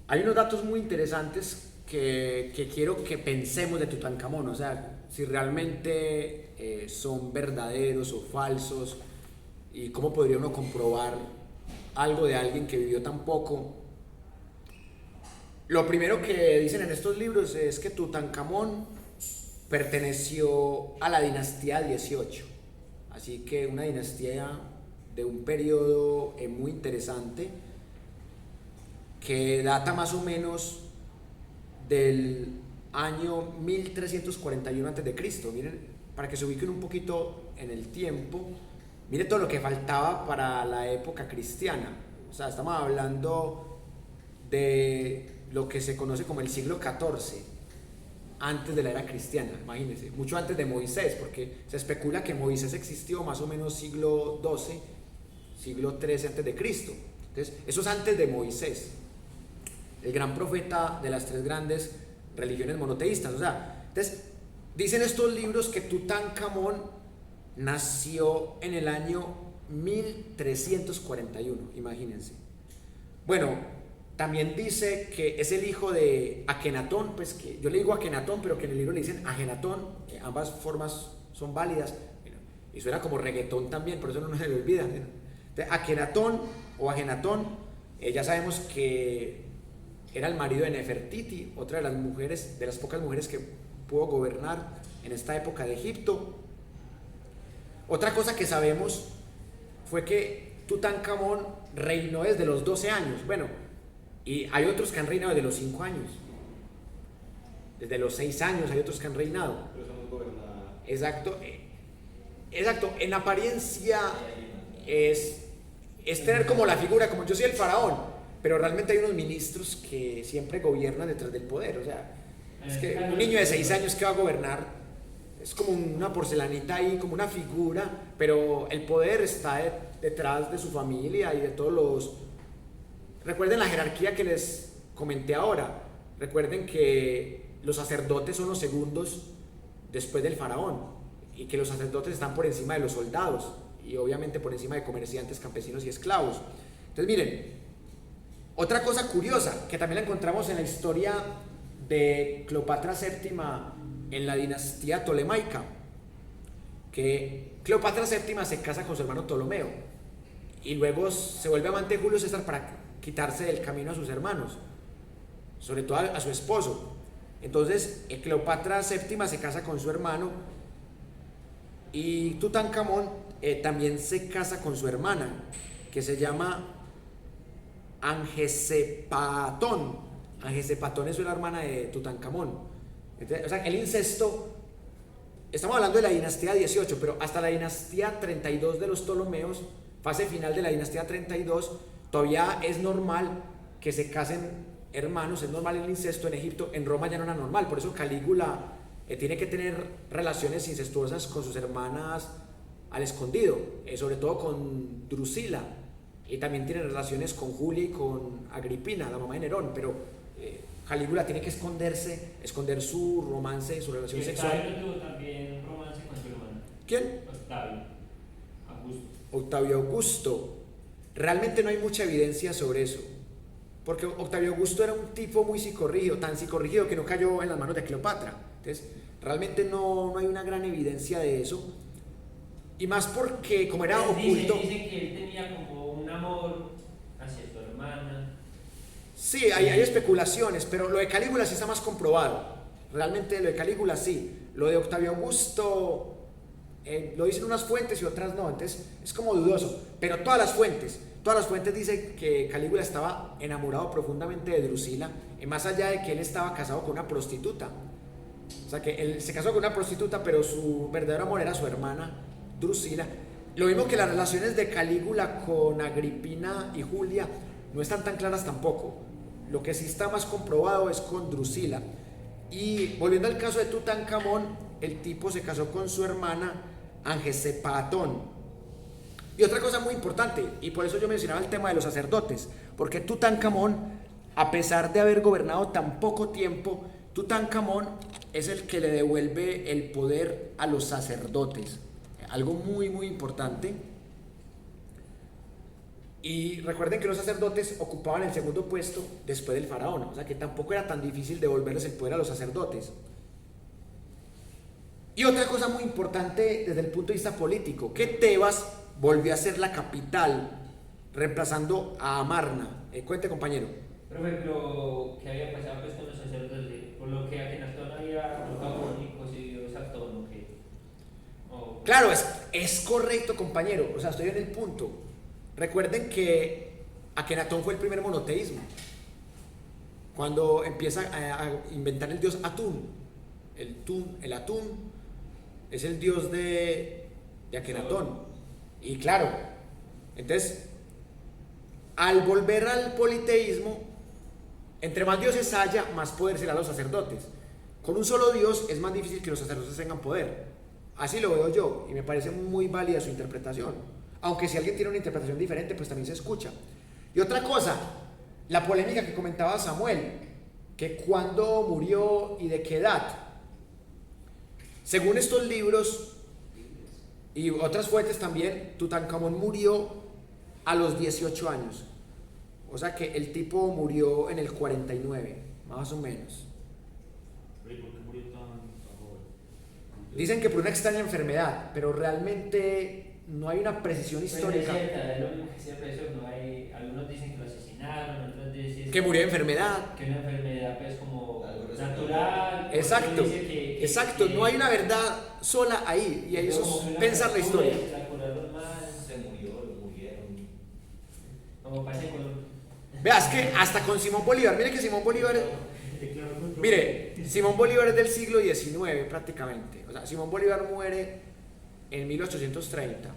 Hay unos datos muy interesantes que quiero que pensemos de Tutankamón, o sea, si realmente son verdaderos o falsos y cómo podría uno comprobar algo de alguien que vivió tan poco. Lo primero que dicen en estos libros es que Tutankamón perteneció a la dinastía 18, así que una dinastía de un periodo muy interesante que data más o menos del año 1341 a.C. Miren, para que se ubiquen un poquito en el tiempo, miren todo lo que faltaba para la época cristiana. O sea, estamos hablando de lo que se conoce como el siglo XIV, antes de la era cristiana, imagínense, mucho antes de Moisés, porque se especula que Moisés existió más o menos siglo XII, siglo XIII antes de Cristo. Entonces, eso es antes de Moisés, el gran profeta de las tres grandes religiones monoteístas. O sea, entonces, dicen estos libros que Tutankamón nació en el año 1341, imagínense. Bueno, también dice que es el hijo de Akenatón, pues que yo le digo Akenatón, pero que en el libro le dicen Agenatón, ambas formas son válidas, y suena como reggaetón también, por eso no se le olvida. Entonces, Akenatón o Agenatón, ya sabemos que era el marido de Nefertiti, otra de las mujeres, de las pocas mujeres que pudo gobernar en esta época de Egipto. Otra cosa que sabemos fue que Tutankamón reinó desde los 12 años. Bueno, y hay otros que han reinado desde los 5 años. Desde los 6 años hay otros que han reinado. Pero somos gobernados. Exacto. Exacto. En apariencia es tener como la figura, como yo soy el faraón, pero realmente hay unos ministros que siempre gobiernan detrás del poder. O sea, es que un niño de 6 años que va a gobernar es como una porcelanita ahí, como una figura, pero el poder está detrás de su familia y de todos los... Recuerden la jerarquía que les comenté ahora. Recuerden que los sacerdotes son los segundos después del faraón y que los sacerdotes están por encima de los soldados y obviamente por encima de comerciantes, campesinos y esclavos. Entonces miren, otra cosa curiosa que también la encontramos en la historia de Cleopatra VII en la dinastía tolemaica, que Cleopatra VII se casa con su hermano Ptolomeo y luego se vuelve amante de Julio César para quitarse del camino a sus hermanos, sobre todo a su esposo. Entonces Cleopatra VII se casa con su hermano y Tutankamón también se casa con su hermana, que se llama Angesepatón. Angesepatón es una hermana de Tutankamón. Entonces, o sea, el incesto, estamos hablando de la dinastía 18, pero hasta la dinastía 32 de los Ptolomeos, fase final de la dinastía 32, todavía es normal que se casen hermanos, es normal el incesto en Egipto. En Roma ya no era normal, por eso Calígula tiene que tener relaciones incestuosas con sus hermanas al escondido, sobre todo con Drusila, y también tiene relaciones con Julia y con Agripina, la mamá de Nerón, pero Calígula tiene que esconder su romance, su relación sexual. Octavio tuvo también romance con su hermano. ¿Quién? Octavio Augusto. Octavio Augusto. Realmente no hay mucha evidencia sobre eso, porque Octavio Augusto era un tipo muy psicorrígido, tan psicorrígido que no cayó en las manos de Cleopatra. Entonces, realmente no hay una gran evidencia de eso. Y más porque, como era oculto. Dice que él tenía como un amor hacia su hermana. Sí, hay especulaciones, pero lo de Calígula sí está más comprobado. Realmente lo de Calígula sí. Lo de Octavio Augusto lo dicen unas fuentes y otras no, entonces es como dudoso. Pero todas las fuentes dicen que Calígula estaba enamorado profundamente de Drusila, más allá de que él estaba casado con una prostituta. O sea, que él se casó con una prostituta, pero su verdadero amor era su hermana Drusila. Lo mismo que las relaciones de Calígula con Agripina y Julia no están tan claras tampoco. Lo que sí está más comprobado es con Drusila. Y volviendo al caso de Tutankamón, el tipo se casó con su hermana Angesepatón. Y otra cosa muy importante, y por eso yo mencionaba el tema de los sacerdotes, porque Tutankamón, a pesar de haber gobernado tan poco tiempo, Tutankamón es el que le devuelve el poder a los sacerdotes. Algo muy, muy importante. Y recuerden que los sacerdotes ocupaban el segundo puesto después del faraón, o sea que tampoco era tan difícil devolverles el poder a los sacerdotes. Y otra cosa muy importante desde el punto de vista político, que Tebas volvió a ser la capital, reemplazando a Amarna. Cuente, compañero. Profe, pero ¿qué había pasado pues con los sacerdotes? Por lo que Akenatón había colocado únicos y Dios a todo, ¿no? Claro, es correcto, compañero, o sea, estoy en el punto. Recuerden que Akenatón fue el primer monoteísmo. Cuando empieza a inventar el dios Atún, el Atún es el dios de Akenatón. Y claro, entonces, al volver al politeísmo, entre más dioses haya, más poder será a los sacerdotes. Con un solo dios es más difícil que los sacerdotes tengan poder. Así lo veo yo, y me parece muy válida su interpretación. Aunque si alguien tiene una interpretación diferente, pues también se escucha. Y otra cosa, la polémica que comentaba Samuel, que cuándo murió y de qué edad. Según estos libros y otras fuentes también, Tutankamón murió a los 18 años. O sea que el tipo murió en el 49, más o menos. ¿Por qué murió tan joven? Dicen que por una extraña enfermedad, pero realmente no hay una precisión histórica. Pues es cierto, es lo mismo que siempre eso, no hay, algunos dicen que lo asesinaron, otros dicen Que murió de enfermedad. que una enfermedad pues como natural. Exacto, otros dicen que, exacto, no hay una verdad sola ahí, y ahí eso es pensar la historia. La curaron mal, Se murió, lo murieron. como pasa con... Vea, es que hasta con Simón Bolívar, mire que Simón Bolívar, mire, Simón Bolívar es del siglo XIX prácticamente. O sea, Simón Bolívar muere en 1830.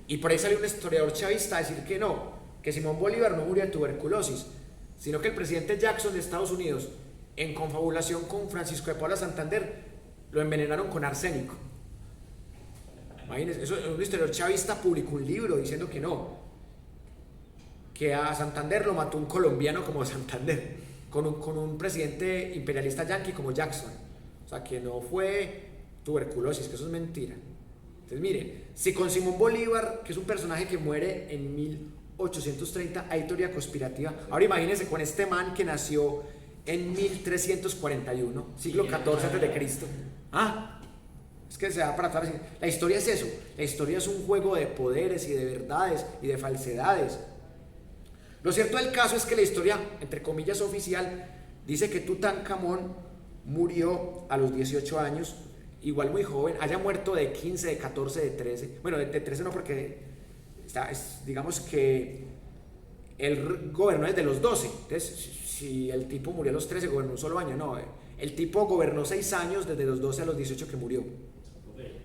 Y por ahí salió un historiador chavista a decir que no, que Simón Bolívar no murió de tuberculosis, sino que el presidente Jackson de Estados Unidos, en confabulación con Francisco de Paula Santander, lo envenenaron con arsénico. Imagínense, eso, un historiador chavista publicó un libro diciendo que no, que a Santander lo mató un colombiano como Santander, con un presidente imperialista yanqui como Jackson. O sea, que no fue tuberculosis, que eso es mentira. Entonces, mire, si con Simón Bolívar, que es un personaje que muere en 1830, hay teoría conspirativa, ahora imagínense con este man que nació en 1341, siglo XIV antes de Cristo. Es que se va para atrás. La historia es eso, la historia es un juego de poderes y de verdades y de falsedades. Lo cierto del caso es que la historia, entre comillas oficial, dice que Tutankamón murió a los 18 años, igual muy joven, haya muerto de 15, de 14, de 13, bueno, de 13 no, porque digamos que él gobernó desde los 12, entonces si el tipo murió a los 13, gobernó un solo año, no, el tipo gobernó 6 años desde los 12 a los 18 que murió.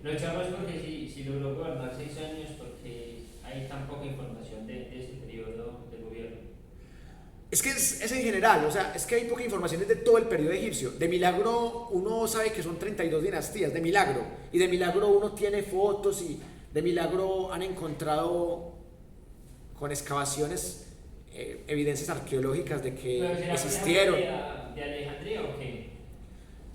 Lo echamos porque si logró gobernar 6 años, porque hay tan poca información de ese periodo del gobierno. Es que es en general, o sea, es que hay poca información de todo el periodo egipcio. De milagro uno sabe que son 32 dinastías, de milagro. Y de milagro uno tiene fotos y de milagro han encontrado con excavaciones evidencias arqueológicas de que existieron. ¿De Alejandría o qué?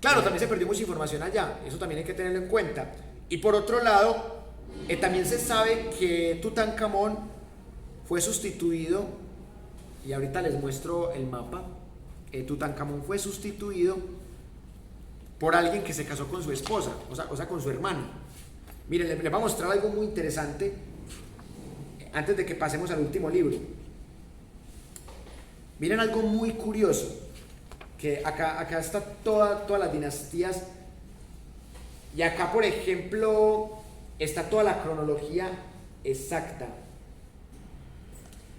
Claro, también se perdió mucha información allá, eso también hay que tenerlo en cuenta. Y por otro lado, también se sabe que Tutankamón fue sustituido, y ahorita les muestro el mapa. Tutankamón fue sustituido por alguien que se casó con su esposa, o sea con su hermano. Miren, les voy a mostrar algo muy interesante antes de que pasemos al último libro. Miren algo muy curioso, que acá está todas las dinastías, y acá por ejemplo está toda la cronología exacta.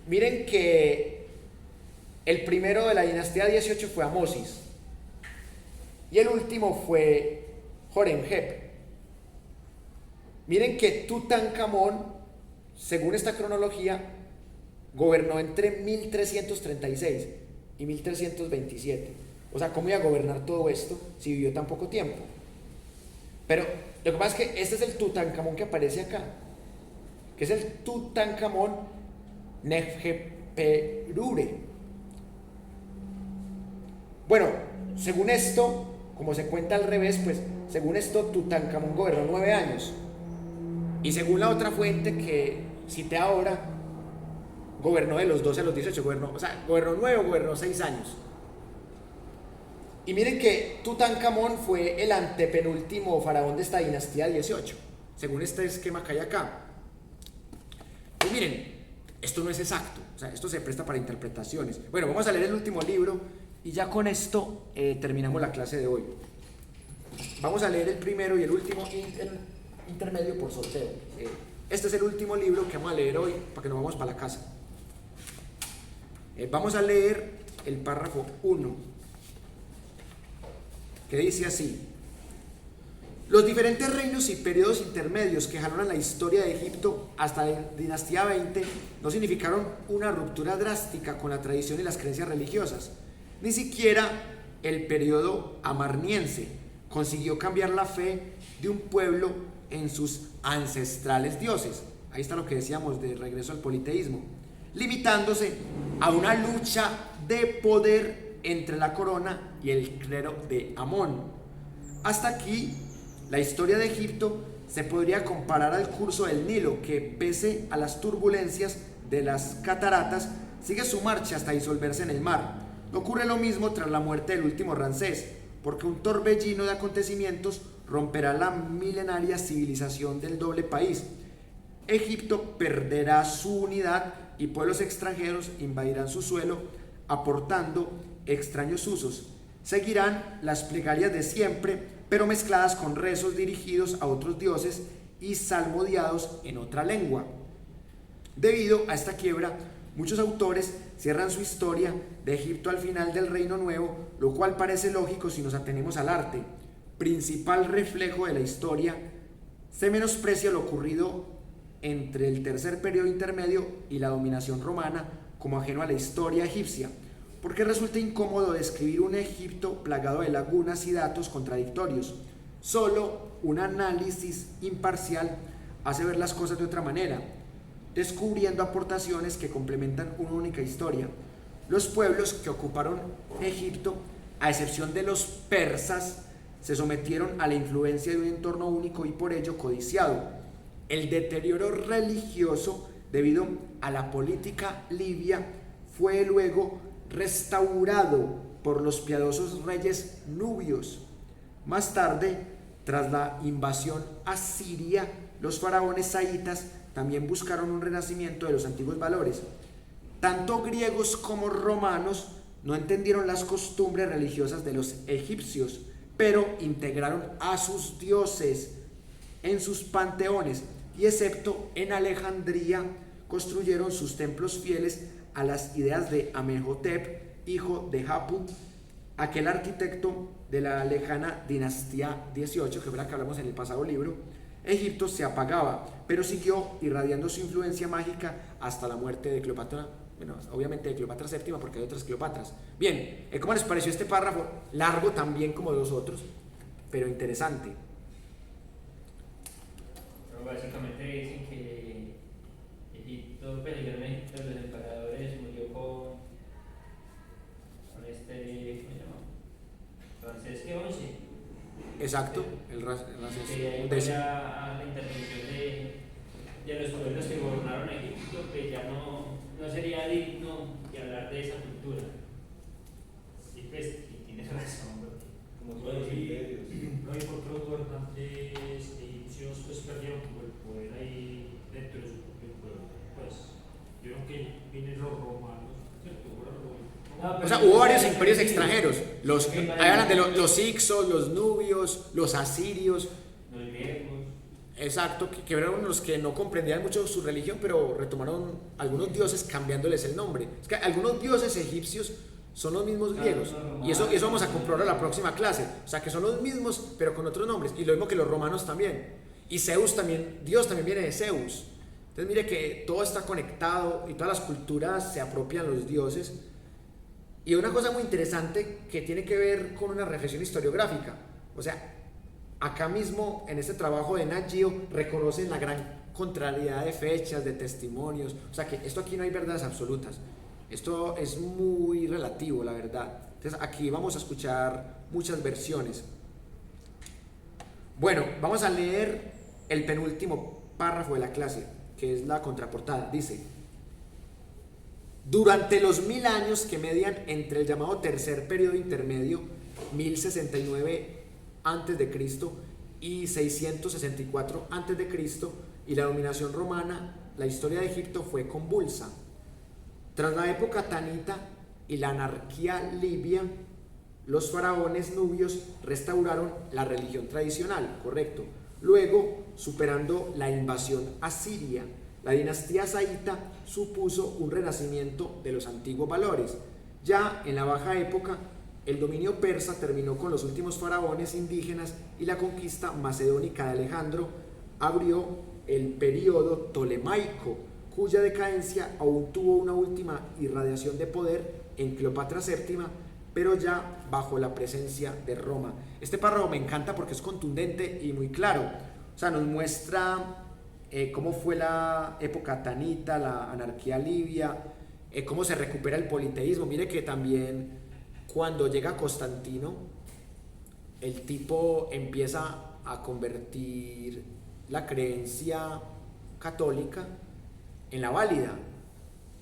Miren que el primero de la dinastía 18 fue Amosis y el último fue Horemheb. Miren que Tutankamón, según esta cronología, gobernó entre 1336 y 1327. O sea, ¿cómo iba a gobernar todo esto si vivió tan poco tiempo? Pero lo que pasa es que este es el Tutankamón que aparece acá, que es el Tutankamón Nefjeperure. Bueno, según esto, como se cuenta al revés, pues según esto Tutankamón gobernó 9 años. Y según la otra fuente que cité ahora, gobernó de los 12 a los 18, gobernó 9 o gobernó 6 años. Y miren que Tutankamón fue el antepenúltimo faraón de esta dinastía 18, según este esquema que hay acá. Y miren, esto no es exacto, o sea, esto se presta para interpretaciones. Bueno, vamos a leer el último libro y ya con esto terminamos la clase de hoy. Vamos a leer el primero y el último intermedio por sorteo. Este es el último libro que vamos a leer hoy para que nos vamos para la casa. Vamos a leer el párrafo 1, que dice así: los diferentes reinos y periodos intermedios que jalonan la historia de Egipto hasta la dinastía 20 no significaron una ruptura drástica con la tradición y las creencias religiosas. Ni siquiera el periodo amarniense consiguió cambiar la fe de un pueblo en sus ancestrales dioses. Ahí está lo que decíamos de regreso al politeísmo, limitándose a una lucha de poder entre la corona y el clero de Amón. Hasta aquí, la historia de Egipto se podría comparar al curso del Nilo, que pese a las turbulencias de las cataratas, sigue su marcha hasta disolverse en el mar. No ocurre lo mismo tras la muerte del último Ramsés, porque un torbellino de acontecimientos romperá la milenaria civilización del doble país. Egipto perderá su unidad y pueblos extranjeros invadirán su suelo, aportando extraños usos. Seguirán las plegarias de siempre, pero mezcladas con rezos dirigidos a otros dioses y salmodiados en otra lengua. Debido a esta quiebra, muchos autores cierran su historia de Egipto al final del Reino Nuevo, lo cual parece lógico si nos atenemos al arte, principal reflejo de la historia. Se menosprecia lo ocurrido entre el tercer periodo intermedio y la dominación romana como ajeno a la historia egipcia, porque resulta incómodo describir un Egipto plagado de lagunas y datos contradictorios. Solo un análisis imparcial hace ver las cosas de otra manera, descubriendo aportaciones que complementan una única historia. Los pueblos que ocuparon Egipto, a excepción de los persas, se sometieron a la influencia de un entorno único y por ello codiciado. El deterioro religioso debido a la política libia fue luego restaurado por los piadosos reyes nubios. Más tarde, tras la invasión asiria, los faraones saitas también buscaron un renacimiento de los antiguos valores. Tanto griegos como romanos no entendieron las costumbres religiosas de los egipcios, pero integraron a sus dioses en sus panteones y, excepto en Alejandría, construyeron sus templos fieles a las ideas de Amenhotep, hijo de Hapu, aquel arquitecto de la lejana dinastía 18, que fue la que hablamos en el pasado libro. Egipto se apagaba, pero siguió irradiando su influencia mágica hasta la muerte de Cleopatra, bueno, obviamente de Cleopatra VII, porque hay otras Cleopatras. Bien, ¿cómo les pareció este párrafo? Largo también como los otros, pero interesante. Pero básicamente dicen que Egipto, peligró en Egipto, los emperadores murió con este, ¿cómo se llama? Ramsés que 11. Exacto, el Ramsés X. A la intervención de los pueblos que gobernaron Egipto, que ya no sería digno de hablar de esa cultura. Y pues, y tienes razón, porque Como todos los imperios. No hay por qué los gobernantes egipcios pues perdieron como el poder ahí dentro de su propio pueblo. Pues vieron que vienen los romanos, ¿cierto? O sea, hubo varios imperios extranjeros. Hablan de los Hicsos, los nubios, los asirios. los griegos. Exacto, que eran los que no comprendían mucho su religión, pero retomaron algunos dioses cambiándoles el nombre. Es que algunos dioses egipcios son los mismos griegos. Y eso vamos a comprobar en la próxima clase. O sea, que son los mismos, pero con otros nombres. Y lo mismo que los romanos también. Y Zeus también, Dios también viene de Zeus. Entonces mire que todo está conectado y todas las culturas se apropian los dioses. Y una cosa muy interesante que tiene que ver con una reflexión historiográfica. O sea, acá mismo en este trabajo de Nat Geo reconocen la gran contrariedad de fechas, de testimonios. O sea que esto aquí no hay verdades absolutas. Esto es muy relativo, la verdad. Entonces aquí vamos a escuchar muchas versiones. Bueno, vamos a leer el penúltimo párrafo de la clase, que es la contraportada. Dice: Durante los 1000 años que median entre el llamado tercer periodo intermedio, 1069 a.C. y 664 a.C., y la dominación romana, la historia de Egipto fue convulsa. Tras la época tanita y la anarquía libia, los faraones nubios restauraron la religión tradicional, correcto. Luego, superando la invasión asiria, la dinastía saíta supuso un renacimiento de los antiguos valores. Ya en la baja época, el dominio persa terminó con los últimos faraones indígenas y la conquista macedónica de Alejandro abrió el periodo tolemaico, cuya decadencia aún tuvo una última irradiación de poder en Cleopatra VII, pero ya bajo la presencia de Roma. Este párrafo me encanta porque es contundente y muy claro. O sea, nos muestra cómo fue la época tanita, la anarquía libia, cómo se recupera el politeísmo. Mire que también cuando llega Constantino, el tipo empieza a convertir la creencia católica en la válida,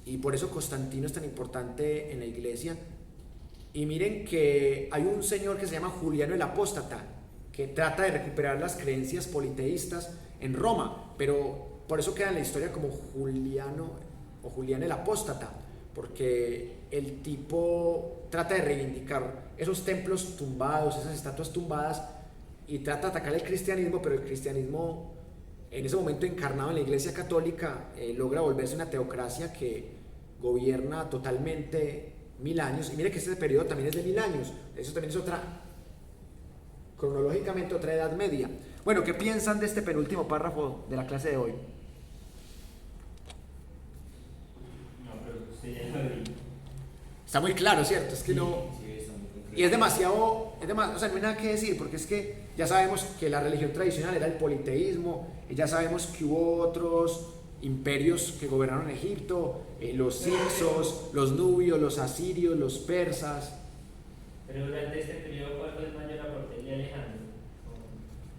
y por eso Constantino es tan importante en la iglesia. Y miren que hay un señor que se llama Juliano el Apóstata, que trata de recuperar las creencias politeístas en Roma, pero por eso queda en la historia como Juliano o Julián el Apóstata, porque el tipo trata de reivindicar esos templos tumbados, esas estatuas tumbadas, y trata de atacar el cristianismo, pero el cristianismo en ese momento encarnado en la iglesia católica logra volverse una teocracia que gobierna totalmente 1000 años. Y mire que este periodo también es de 1000 años, eso también es otra, cronológicamente otra edad media. Bueno, ¿qué piensan de este penúltimo párrafo de la clase de hoy? No, pero usted ya lo vi. Está muy claro, ¿cierto? Es que no... Sí, está muy concreto. Y es demasiado, o sea, no hay nada que decir, porque es que ya sabemos que la religión tradicional era el politeísmo, y ya sabemos que hubo otros imperios que gobernaron Egipto, los Hicsos, los nubios, los asirios, los persas. Pero durante este periodo, ¿cuál fue el mayor aporte de Alejandro?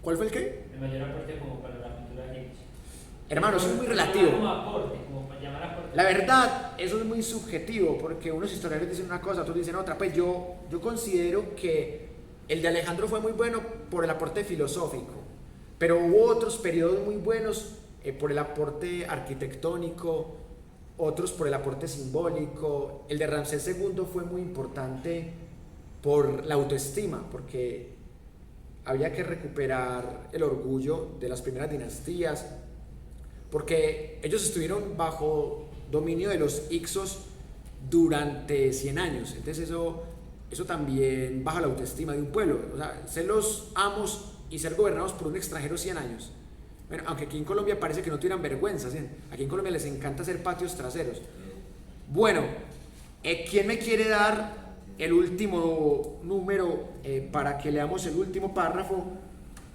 ¿Cuál fue el qué? El mayor aporte como para la cultura egipcia. Hermano, eso es muy relativo. Como aporte, como para llamar aporte. La verdad, eso es muy subjetivo, porque unos historiadores dicen una cosa, otros dicen otra. Pues yo considero que el de Alejandro fue muy bueno por el aporte filosófico, pero hubo otros periodos muy buenos por el aporte arquitectónico, otros por el aporte simbólico. El de Ramsés II fue muy importante por la autoestima, porque había que recuperar el orgullo de las primeras dinastías, porque ellos estuvieron bajo dominio de los Hicsos durante 100 años. Entonces eso también baja la autoestima de un pueblo. O sea, ser los amos y ser gobernados por un extranjero 100 años. Bueno, aunque aquí en Colombia parece que no tuvieran vergüenza, ¿sí? Aquí en Colombia les encanta hacer patios traseros. Bueno, ¿quién me quiere dar el último número para que leamos el último párrafo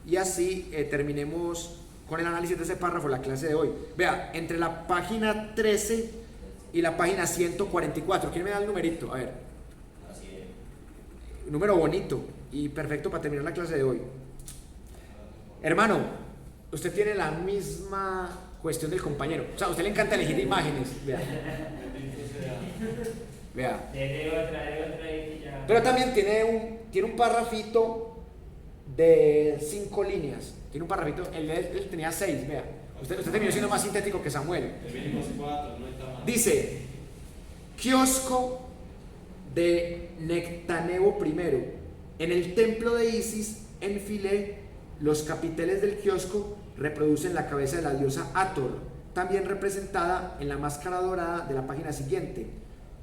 y así terminemos con el análisis de ese párrafo la clase de hoy? Vea, entre la página 13 y la página 144, ¿quién me da el numerito? A ver. Así es. Un número bonito y perfecto para terminar la clase de hoy. Hermano, usted tiene la misma cuestión del compañero. O sea, a usted le encanta elegir imágenes. Vea. Vea. Debe otra y ya. Pero también tiene un párrafito de 5 líneas. Tiene un párrafito, él tenía 6, vea. Usted terminó siendo más sintético que Samuel. El mínimo es 4, no está mal. Dice, kiosco de Nectanebo I. En el templo de Isis, en Filé, los capiteles del kiosco reproducen la cabeza de la diosa Hathor, también representada en la máscara dorada de la página siguiente.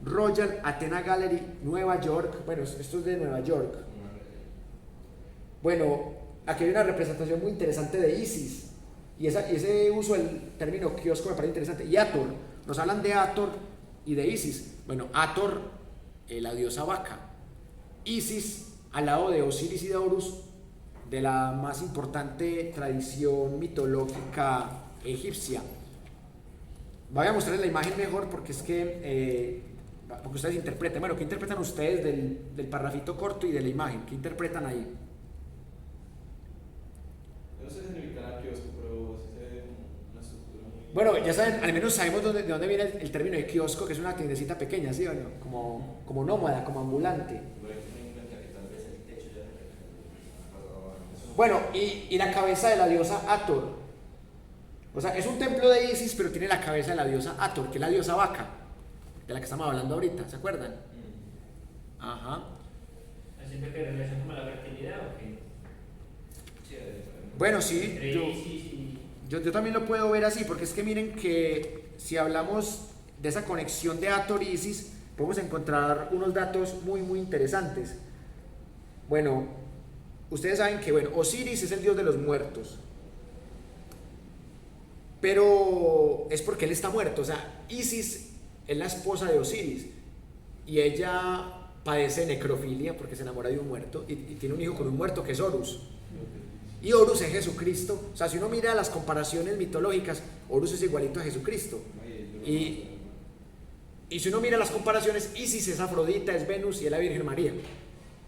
Royal Athena Gallery, Nueva York. Bueno, esto es de Nueva York. Bueno, aquí hay una representación muy interesante de Isis, y ese uso del término kiosco me parece interesante. Y Hathor, nos hablan de Hathor y de Isis. Bueno, Hathor, la diosa vaca. Isis, al lado de Osiris y de Horus, de la más importante tradición mitológica egipcia. Voy a mostrarles la imagen mejor porque es que porque ustedes interpreten. Bueno, ¿qué interpretan ustedes del parrafito corto y de la imagen? ¿Qué interpretan ahí? No sé si significará kiosco, pero es una estructura muy Bueno, ya saben, al menos sabemos de dónde viene el término de kiosco, que es una tiendecita pequeña, ¿sí o no? Como nómada, como ambulante. Pero hay que tener en cuenta que tal vez el techo ya no. Bueno, y la cabeza de la diosa Hathor. O sea, es un templo de Isis, pero tiene la cabeza de la diosa Hathor, que es la diosa vaca, de la que estamos hablando ahorita, ¿se acuerdan? Ajá. ¿Siento que relación con la fertilidad o qué? Bueno, sí, Entre Isis y... yo también lo puedo ver así, porque es que miren que si hablamos de esa conexión de Hathor y Isis, podemos encontrar unos datos muy, muy interesantes. Bueno, ustedes saben que, bueno, Osiris es el dios de los muertos, pero es porque él está muerto. O sea, Isis es la esposa de Osiris y ella padece necrofilia porque se enamora de un muerto y tiene un hijo con un muerto que es Horus. Y Horus es Jesucristo. O sea, si uno mira las comparaciones mitológicas, Horus es igualito a Jesucristo. Y si uno mira las comparaciones, Isis es Afrodita, es Venus y es la Virgen María.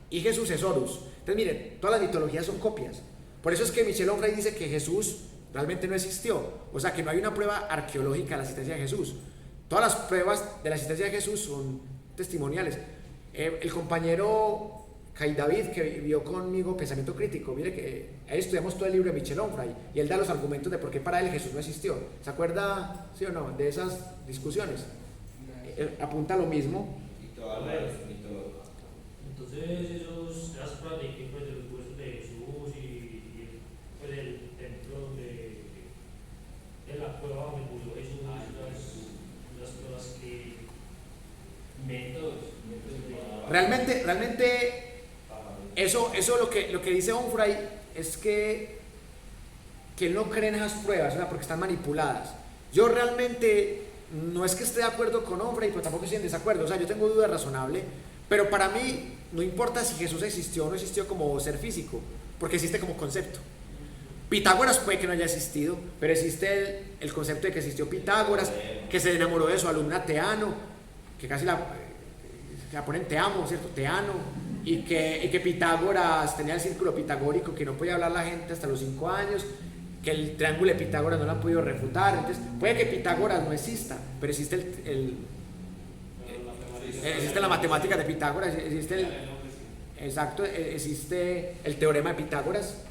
Y Jesús es Horus. Entonces miren, todas las mitologías son copias. Por eso es que Michel Onfray dice que Jesús realmente no existió. O sea, que no hay una prueba arqueológica de la existencia de Jesús. Todas las pruebas de la existencia de Jesús son testimoniales. El compañero Kai David, que vivió conmigo Pensamiento Crítico, mire que ahí estudiamos todo el libro de Michel Onfray y él da los argumentos de por qué para él Jesús no existió. ¿Se acuerda, sí o no, de esas discusiones? Apunta lo mismo. Y todas las mitologías. Entonces esas pruebas de que pues, de los huesos de Jesús y pues, el templo de la cueva donde murió Jesús, las pruebas que métodos de... Realmente eso lo que dice Onfray es que él no cree en esas pruebas, ¿verdad? Porque están manipuladas. Yo realmente no es que esté de acuerdo con Onfray, pero tampoco estoy en desacuerdo. O sea, yo tengo duda razonable, pero para mí no importa si Jesús existió o no existió como ser físico, porque existe como concepto. Pitágoras puede que no haya existido, pero existe el concepto de que existió Pitágoras, que se enamoró de su alumna Teano, que casi la ponen te amo, ¿cierto? Teano, y que Pitágoras tenía el círculo pitagórico, que no podía hablar la gente hasta los 5 años, que el triángulo de Pitágoras no lo han podido refutar. Entonces, puede que Pitágoras no exista, pero existe existe la matemática de Pitágoras, existe el teorema de Pitágoras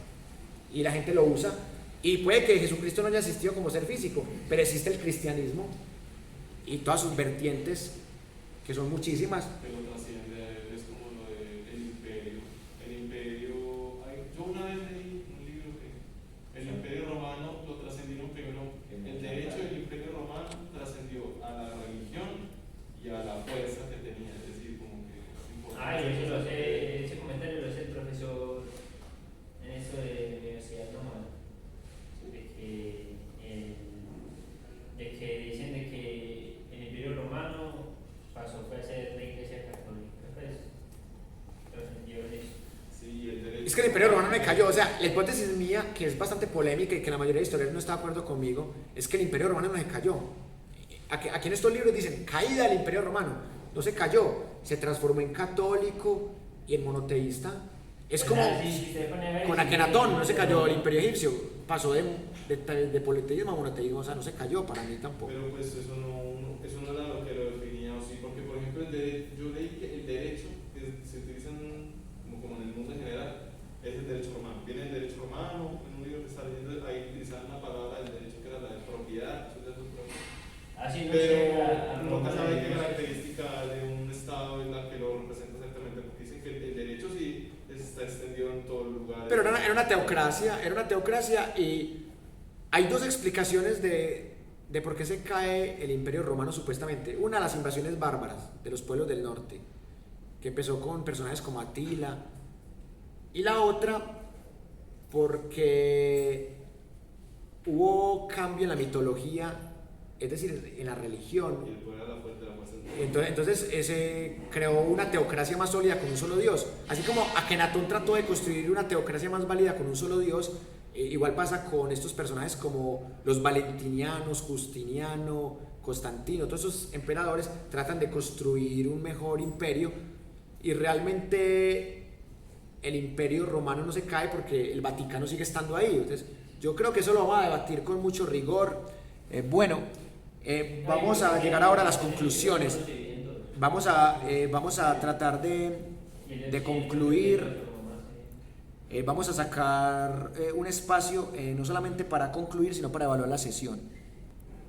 y la gente lo usa. Y puede que Jesucristo no haya existido como ser físico, pero existe el cristianismo y todas sus vertientes, que son muchísimas. Pero trasciende, es como lo del imperio. El imperio, yo una vez leí un libro que el imperio romano lo trascendieron primero, el derecho del imperio romano trascendió a la religión y a la fuerza que tenía, es decir, como que es importante. Eso lo sé, ese comentario lo hace el profesor en eso de Universidad Romana, de que dicen de que el imperio romano pasó fue a ser la iglesia católica, pues trascendió en eso. Sí, el derecho. Es que el imperio romano me cayó. O sea, la hipótesis mía, que es bastante polémica y que la mayoría de historiadores no está de acuerdo conmigo, es que el imperio romano no se cayó. Aquí en estos libros dicen caída del imperio romano. No se cayó, se transformó en católico y en monoteísta. Es como con Akenatón, no se cayó el imperio egipcio, pasó de politeísmo a monoteísmo. O sea, no se cayó para mí tampoco. Pero pues eso no era lo que lo definía, o sí, porque por ejemplo yo leí que el derecho que se utiliza como en el mundo en general es el derecho romano. Viene el derecho romano, en un libro que está leyendo, ahí utilizaban una palabra del derecho que era la de propiedad, Así no pero nunca sabe qué característica de un estado es la que lo representa exactamente, porque dicen que el derecho sí está extendido en todo lugar. Pero era una teocracia y hay dos explicaciones de por qué se cae el imperio romano supuestamente. Una, las invasiones bárbaras de los pueblos del norte, que empezó con personajes como Atila, y la otra porque hubo cambio en la mitología, es decir, en la religión. Y el poder a la fuerza. Entonces ese creó una teocracia más sólida con un solo Dios. Así como Akenatón trató de construir una teocracia más válida con un solo Dios, igual pasa con estos personajes como los valentinianos, Justiniano, Constantino. Todos esos emperadores tratan de construir un mejor imperio y realmente el imperio romano no se cae porque el Vaticano sigue estando ahí. Entonces yo creo que eso lo vamos a debatir con mucho rigor. Bueno, vamos a llegar ahora a las conclusiones. Vamos a tratar de concluir. Vamos a sacar un espacio no solamente para concluir, sino para evaluar la sesión.